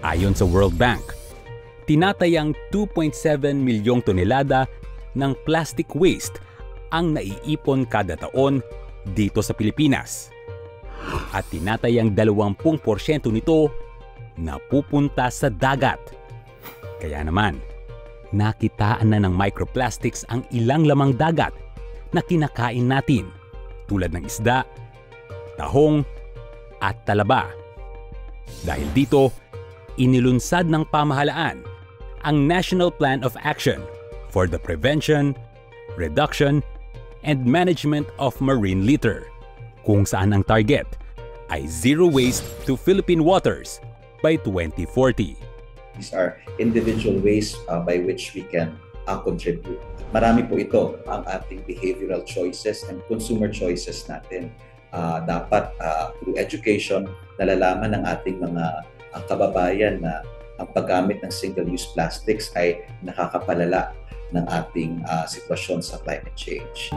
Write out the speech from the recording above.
Ayon sa World Bank, tinatayang 2.7 milyong tonelada ng plastic waste ang naiipon kada taon dito sa Pilipinas. At tinatayang 20% nito napupunta sa dagat. Kaya naman, nakitaan na ng microplastics ang ilang lamang dagat na kinakain natin tulad ng isda, tahong at talaba. Dahil dito, inilunsad ng pamahalaan ang National Plan of Action for the Prevention, Reduction, and Management of Marine Litter, kung saan ang target ay zero waste to Philippine waters by 2040. These are individual ways by which we can contribute. Marami po ito ang ating behavioral choices and consumer choices natin. Dapat through education, nalalaman ng ating mga kababayan na ang paggamit ng single-use plastics ay nakakapalala ng ating sitwasyon sa climate change.